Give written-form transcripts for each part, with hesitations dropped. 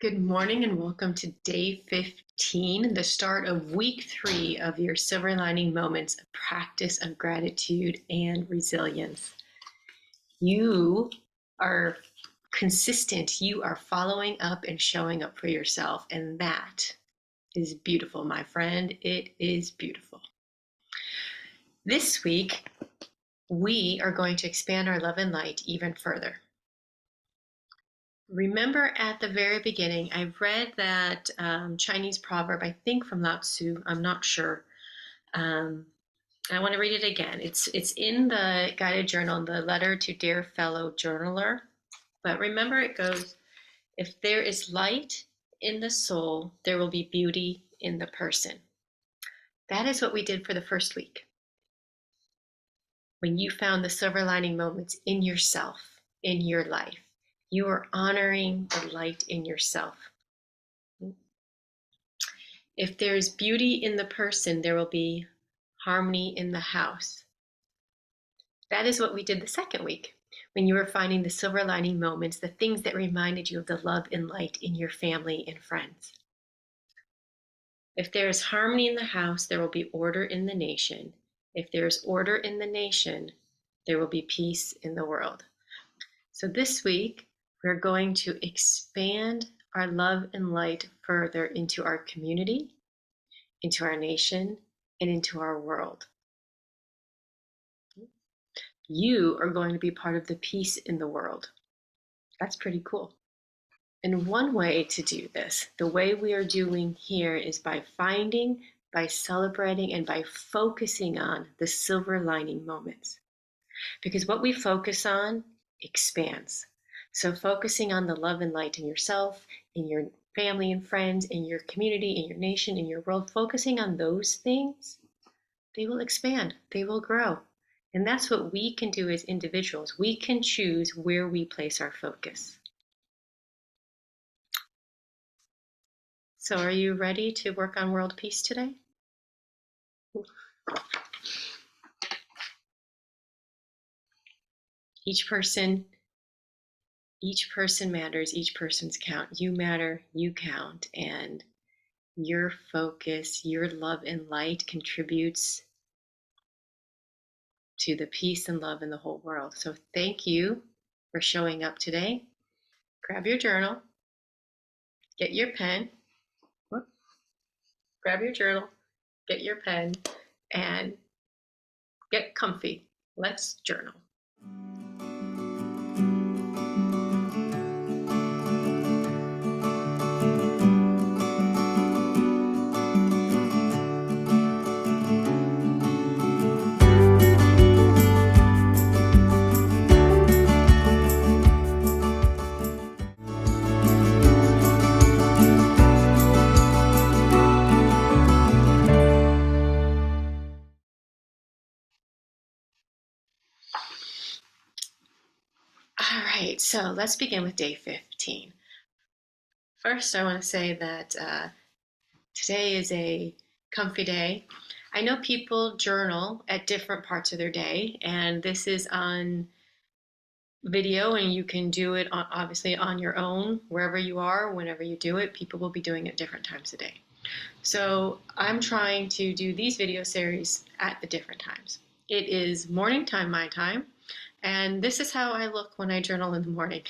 Good morning and welcome to day 15, the start of week 3 of your Silver Lining Moments, a practice of gratitude and resilience. You are consistent. You are following up and showing up for yourself, and that is beautiful, my friend. It is beautiful. This week, we are going to expand our love and light even further. Remember at the very beginning, I read that Chinese proverb, I think from 𝗏𝗏 I'm not sure. I want to read it again. It's in the guided journal, the letter to dear fellow journaler. But remember it goes, if there is light in the soul, there will be beauty in the person. That is what we did for the first week. When you found the silver lining moments in yourself, in your life, you are honoring the light in yourself. If there is beauty in the person, there will be harmony in the house. That is what we did the second week, when you were finding the silver lining moments, the things that reminded you of the love and light in your family and friends. If there is harmony in the house, there will be order in the nation. If there is order in the nation, there will be peace in the world. So this week, we're going to expand our love and light further into our community, into our nation, and into our world. You are going to be part of the peace in the world. That's pretty cool. And one way to do this, the way we are doing here, is by finding, by celebrating, and by focusing on the silver lining moments. Because what we focus on expands. So focusing on the love and light in yourself, in your family and friends, in your community, in your nation, in your world, focusing on those things, they will expand, they will grow. And that's what we can do as individuals. We can choose where we place our focus. So are you ready to work on world peace today? Each person matters, each person's count. You matter, you count, and your focus, your love and light contributes to the peace and love in the whole world. So thank you for showing up today. Grab your journal, get your pen, grab your journal, get your pen, and get comfy. Let's journal. All right, so let's begin with day 15. First, I want to say that today is a comfy day. I know people journal at different parts of their day, and this is on video, and you can do it obviously on your own, wherever you are, whenever you do it. People will be doing it different times a day. So I'm trying to do these video series at the different times. It is morning time, my time, and this is how I look when I journal in the morning.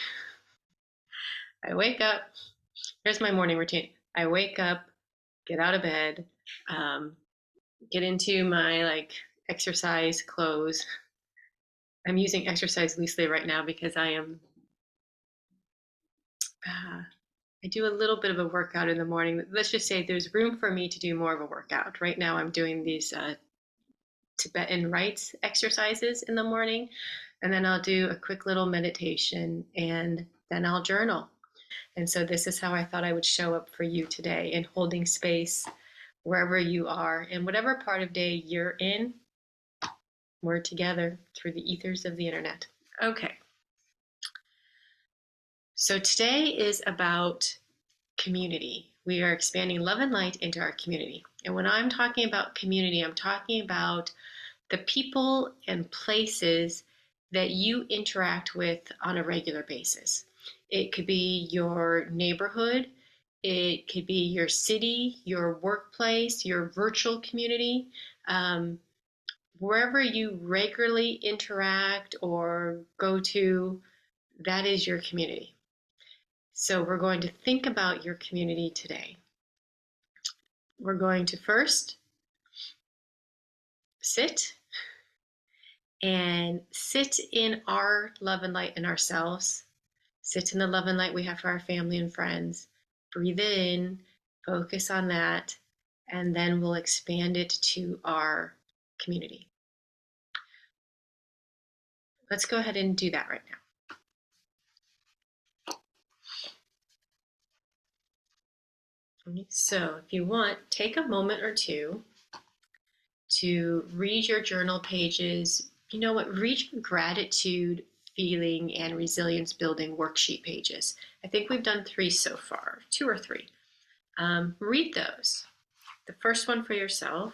I wake up, here's my morning routine. I wake up, get out of bed, get into my exercise clothes. I'm using exercise loosely right now because I do a little bit of a workout in the morning. Let's just say there's room for me to do more of a workout. Right now I'm doing these Tibetan rites exercises in the morning, and then I'll do a quick little meditation, and then I'll journal. And so this is how I thought I would show up for you today, in holding space wherever you are, and whatever part of day you're in, we're together through the ethers of the internet. Okay. So today is about community. We are expanding love and light into our community. And when I'm talking about community, I'm talking about the people and places that you interact with on a regular basis. It could be your neighborhood, It could be your city, your workplace, your virtual community, um, wherever you regularly interact or go to, that is your community. So we're going to think about your community today. We're going to first sit in our love and light in ourselves. Sit in the love and light we have for our family and friends. Breathe it in, focus on that, and then we'll expand it to our community. Let's go ahead and do that right now. So if you want, take a moment or two to read your journal pages. You know what? Read your gratitude, feeling, and resilience building worksheet pages. I think we've done 3 so far, 2 or 3. Read those. The first one for yourself.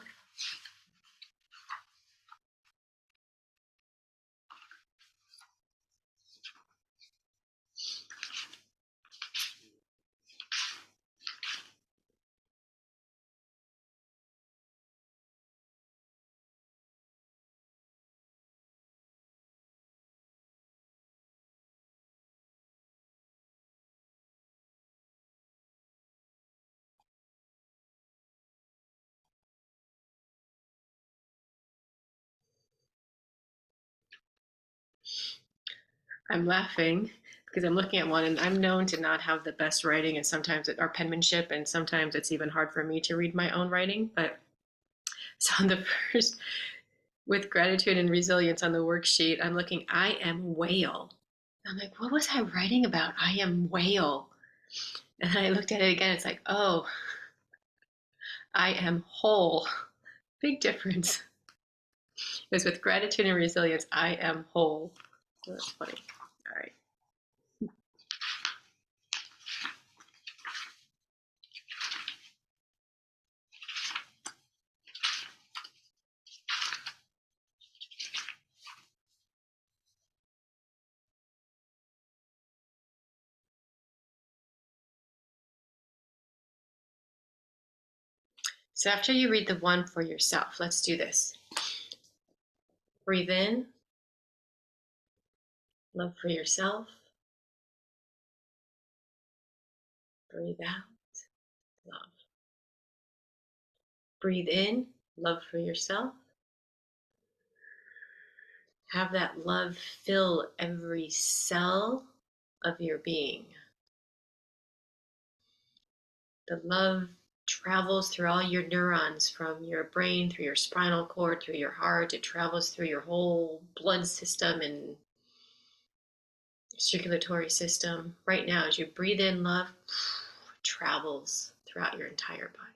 I'm laughing because I'm looking at one and I'm known to not have the best writing, and sometimes our penmanship, and sometimes it's even hard for me to read my own writing. But so on the first, with gratitude and resilience on the worksheet, I'm looking, I am whale. I'm like, what was I writing about? I am whale. And I looked at it again, it's like, oh, I am whole. Big difference. It was with gratitude and resilience, I am whole. So that's funny. All right. So after you read the one for yourself, let's do this. Breathe in, love for yourself. Breathe out, love. Breathe in, love for yourself. Have that love fill every cell of your being. The love travels through all your neurons, from your brain, through your spinal cord, through your heart. It travels through your whole blood system and circulatory system. Right now, as you breathe in love, it travels throughout your entire body.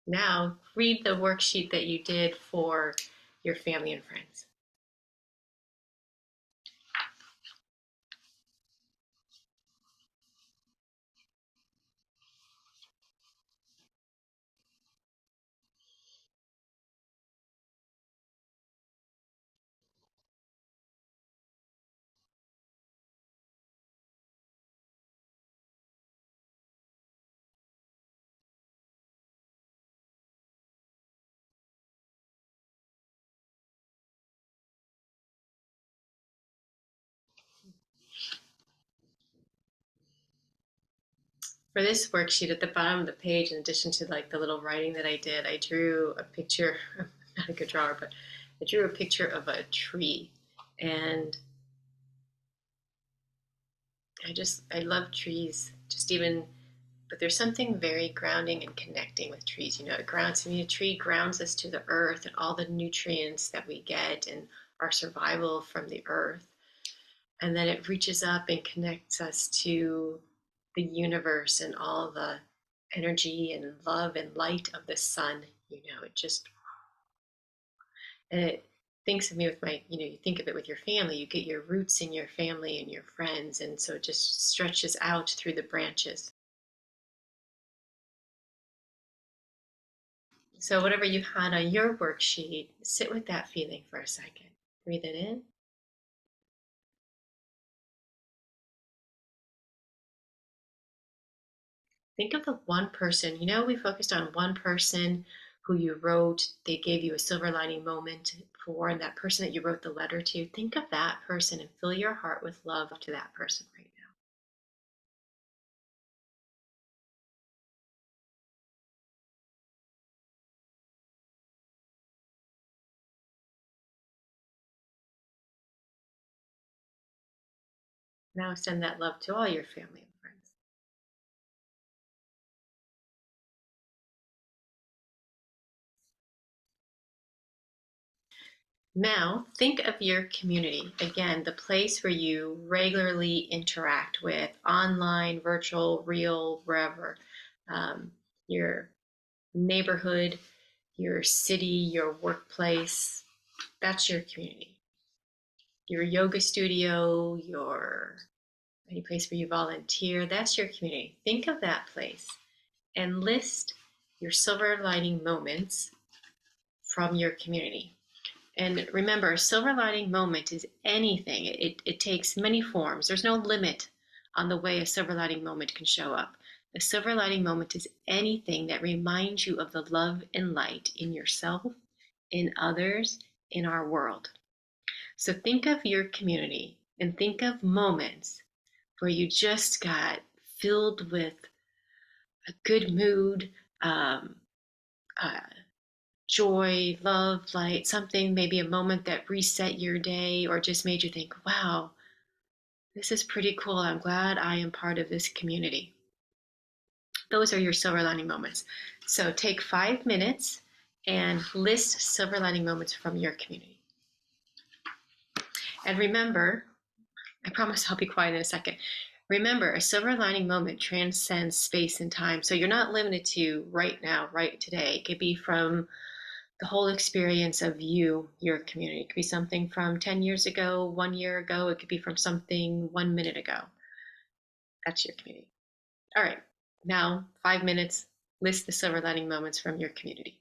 Now, read the worksheet that you did for your family and friends. For this worksheet, at the bottom of the page, in addition to like the little writing that I did, I drew a picture. I'm not a good drawer, but I drew a picture of a tree. And I love trees, but there's something very grounding and connecting with trees. You know, a tree grounds us to the earth and all the nutrients that we get and our survival from the earth. And then it reaches up and connects us to the universe and all the energy and love and light of the sun. You know, and it thinks of me with you think of it with your family. You get your roots in your family and your friends, and so it just stretches out through the branches. So whatever you had on your worksheet, sit with that feeling for a second. Breathe it in. Think of the one person, we focused on one person who you wrote, they gave you a silver lining moment for, and that person that you wrote the letter to. Think of that person and fill your heart with love to that person right now. Now send that love to all your family and friends. Now, think of your community. Again, the place where you regularly interact with, online, virtual, real, wherever. Your neighborhood, your city, your workplace. That's your community. Your yoga studio, any place where you volunteer, that's your community. Think of that place and list your silver lining moments from your community. And remember, a silver lining moment is anything. It takes many forms. There's no limit on the way a silver lining moment can show up. A silver lining moment is anything that reminds you of the love and light in yourself, in others, in our world. So think of your community and think of moments where you just got filled with a good mood, um, uh, joy, love, light, something, maybe a moment that reset your day or just made you think, wow, this is pretty cool. I'm glad I am part of this community. Those are your silver lining moments. So take 5 minutes and list silver lining moments from your community. And remember, I promise I'll be quiet in a second. Remember, a silver lining moment transcends space and time. So you're not limited to right now, right today. It could be from the whole experience of you, your community. It could be something from 10 years ago, 1 year ago. It could be from something 1 minute ago. That's your community. All right, now 5 minutes, list the silver lining moments from your community.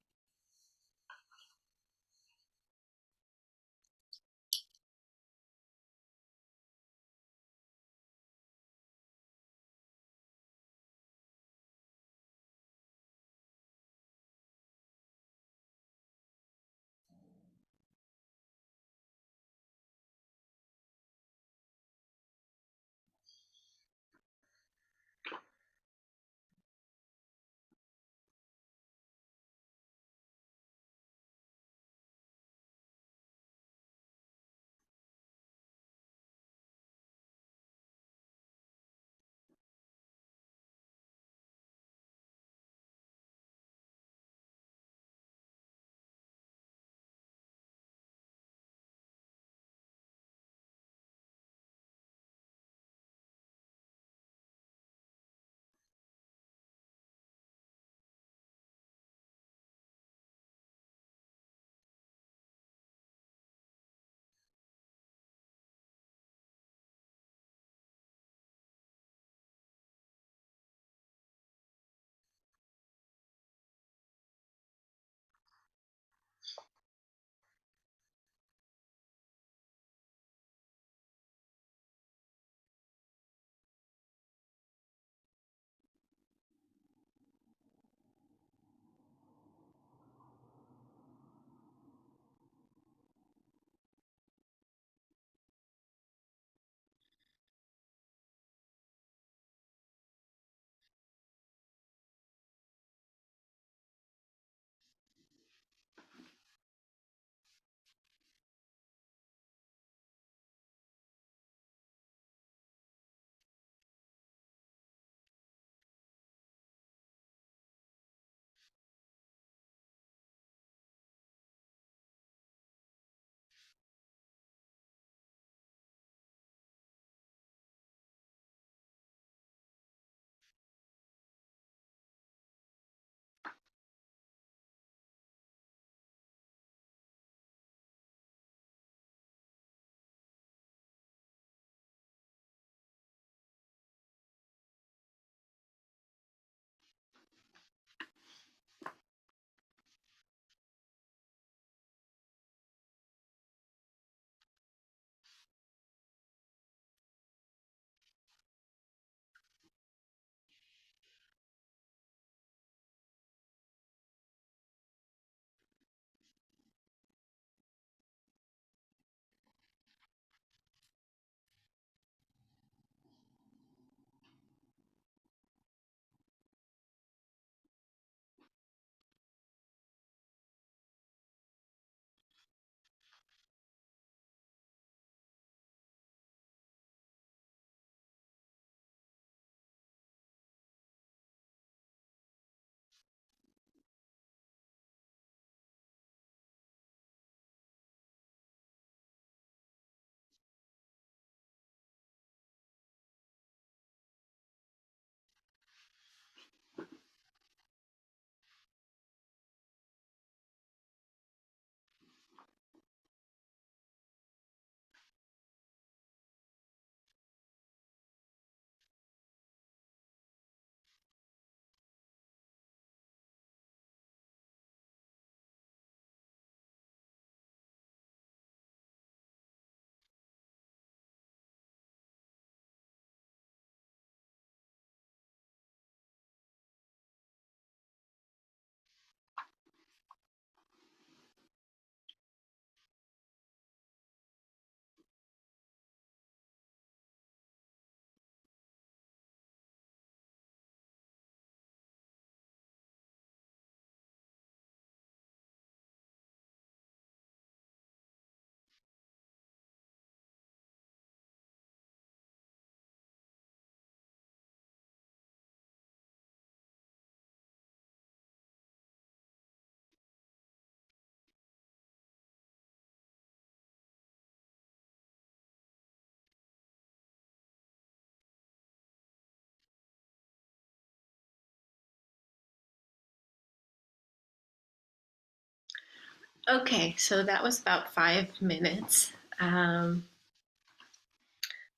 Okay, so that was about 5 minutes. Um,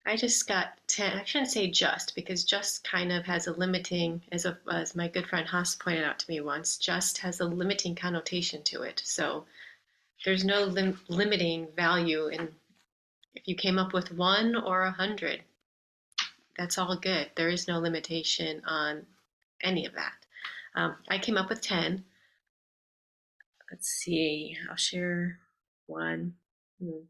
I just got 10. I shouldn't say just, because just kind of has a limiting, as my good friend Haas pointed out to me once, just has a limiting connotation to it. So there's no limiting value in if you came up with 1 or 100. That's all good. There is no limitation on any of that. I came up with 10. Let's see. I'll share one. Hmm.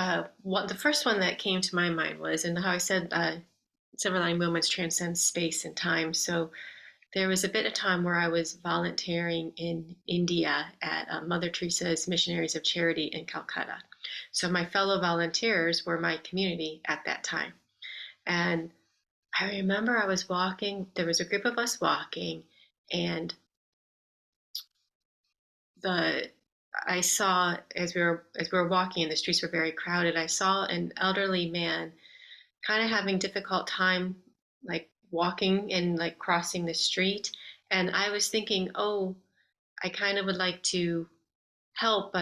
The first one that came to my mind was, and how I said ''𝗵𝗡 moments transcend space and time." So there was a bit of time where I was volunteering in India at Mother Teresa's Missionaries of Charity in Calcutta. So my fellow volunteers were my community at that time. And I remember I was walking, there was a group of us walking, and the I saw as we were walking and the streets were very crowded, I saw an elderly man kind of having difficult time like walking and like crossing the street. And I was thinking, oh, I kind of would like to help, but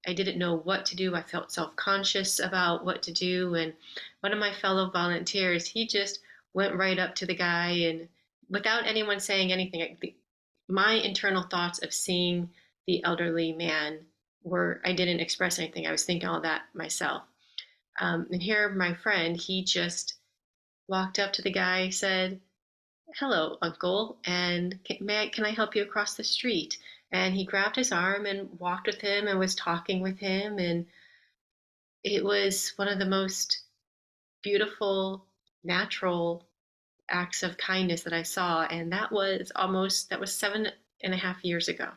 I didn't know what to do. I felt self-conscious about what to do. And one of my fellow volunteers, he just went right up to the guy, and without anyone saying anything, my internal thoughts of seeing the elderly man were, I didn't express anything. I was thinking all that myself. And here, my friend, he just walked up to the guy, said, "Hello, uncle, and can I help you across the street?" And he grabbed his arm and walked with him and was talking with him. And it was one of the most beautiful, natural acts of kindness that I saw. And that was 7.5 years ago.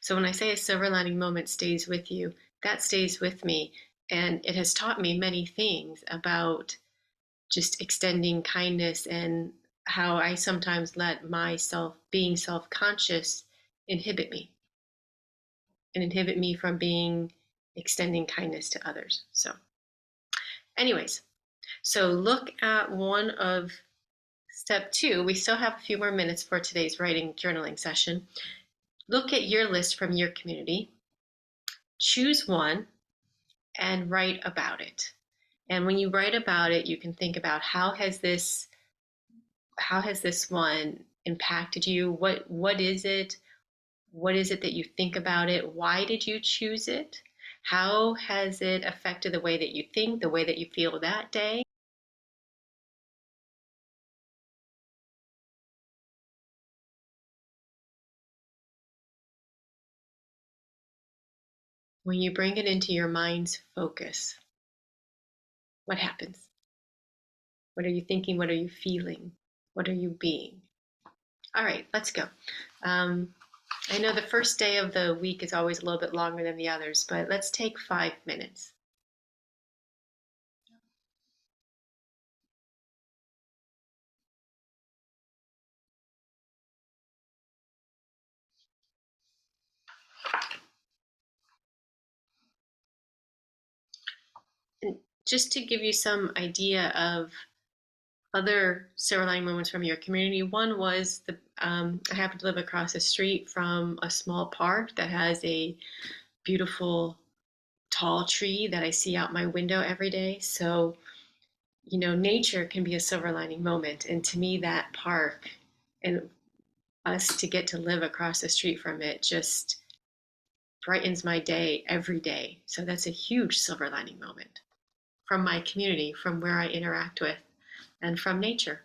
So when I say a silver lining moment stays with you, that stays with me. And it has taught me many things about just extending kindness, and how I sometimes let myself being self-conscious inhibit me and inhibit me from being extending kindness to others. So anyways, so look at one of step 2. We still have a few more minutes for today's writing journaling session. Look at your list from your community, choose one, and write about it. And when you write about it, you can think about how has this one impacted you? What is it? What is it that you think about it? Why did you choose it? How has it affected the way that you think, the way that you feel that day? When you bring it into your mind's focus, what happens? What are you thinking? What are you feeling? What are you being? All right, let's go. Um, I know the first day of the week is always a little bit longer than the others, but let's take 5 minutes. And just to give you some idea of other silver lining moments from your community, one was I happened to live across the street from a small park that has a beautiful tall tree that I see out my window every day. So, nature can be a silver lining moment. And to me, that park and us to get to live across the street from it just brightens my day every day. So that's a huge silver lining moment from my community, from where I interact with, and from nature.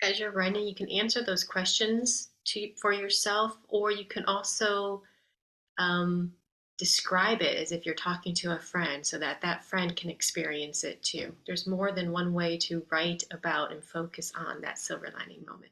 as you're writing, you can answer those questions for yourself, or you can also um, describe it as if you're talking to a friend so that that friend can experience it too. There's more than one way to write about and focus on that silver lining moment.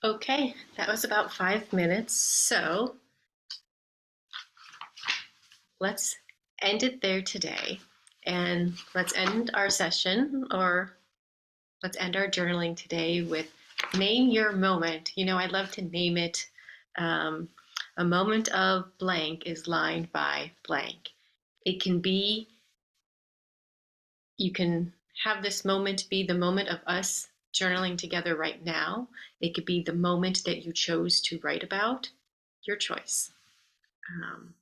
Okay, that was about 5 minutes. So let's end it there today. And let's end our session, or let's end our journaling today with name your moment. You know, I love to name it. Um, a moment of blank is lined by blank. It can be, you can have this moment be the moment of us journaling together right now. It could be the moment that you chose to write about, your choice. Um,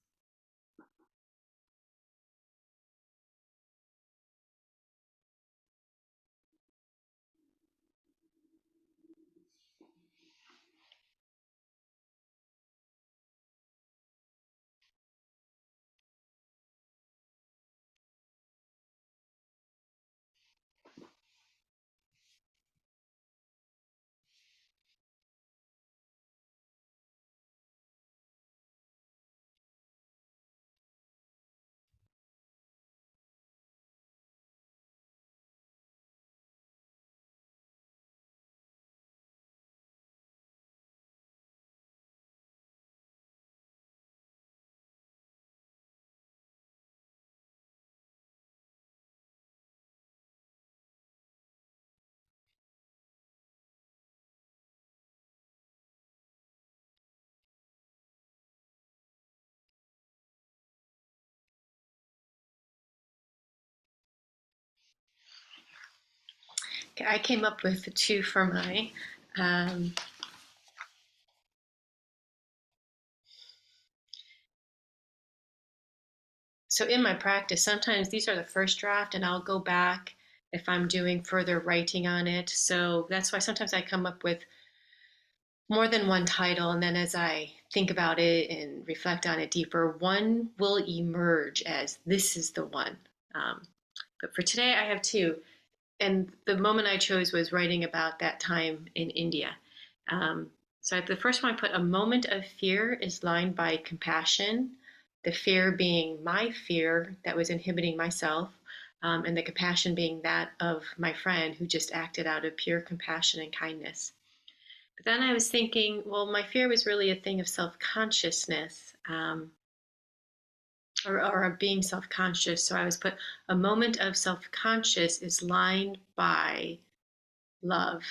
I came up with two for my. Um, so in my practice, sometimes these are the first draft, and I'll go back if I'm doing further writing on it. So that's why sometimes I come up with more than one title, and then as I think about it and reflect on it deeper, one will emerge as this is the one. Um, but for today, I have two. And the moment I chose was writing about that time in India. Um, so the first one I put, a moment of fear is lined by compassion, the fear being my fear that was inhibiting myself, and the compassion being that of my friend who just acted out of pure compassion and kindness. But then I was thinking, well, my fear was really a thing of self-consciousness, or of being self-conscious. So I was put, a moment of self-conscious is lined by love.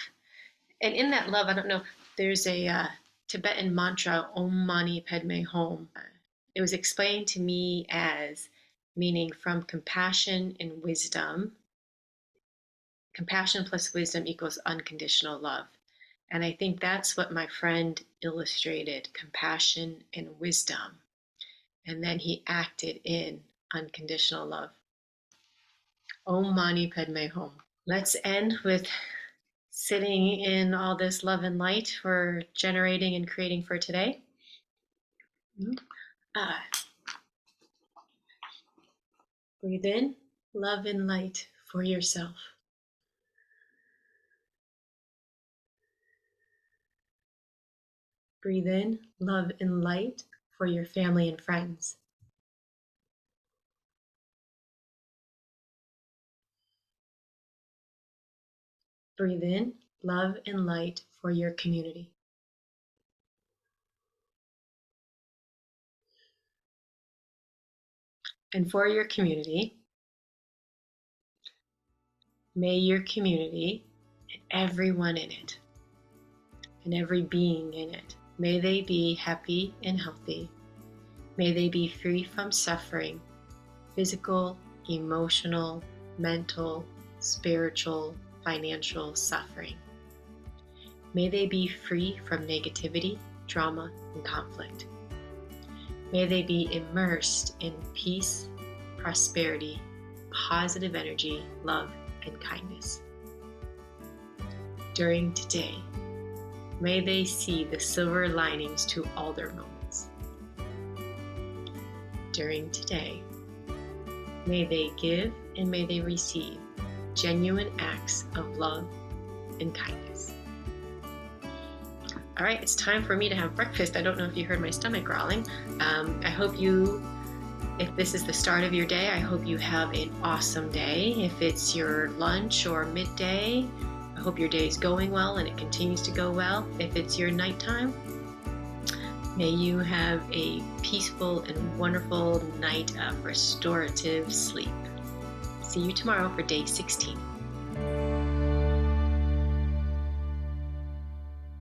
And in that love, I don't know, there's a Tibetan mantra, 𝗏𝗏𝗶𝗵𝗆. It was explained to me as meaning from compassion and wisdom. Compassion plus wisdom equals unconditional love. And I think that's what my friend illustrated, compassion and wisdom. And then he acted in unconditional love. 𝗏𝗏𝗶𝗵𝗆. Let's end with sitting in all this love and light we're generating and creating for today. Breathe in, love and light for yourself. Breathe in, love and light for your family and friends. Breathe in, love and light for your community. And for your community, may your community and everyone in it, and every being in it, may they be happy and healthy. May they be free from suffering, physical, emotional, mental, spiritual, financial suffering. May they be free from negativity, drama, and conflict. May they be immersed in peace, prosperity, positive energy, love, and kindness. During today, may they see the silver linings to all their moments. During today, may they give and may they receive genuine acts of love and kindness. All right, it's time for me to have breakfast. I don't know if you heard my stomach growling. I hope if this is the start of your day, I hope you have an awesome day. If it's your lunch or midday, I hope your day is going well and it continues to go well. If it's your nighttime, may you have a peaceful and wonderful night of restorative sleep. See you tomorrow for day 16.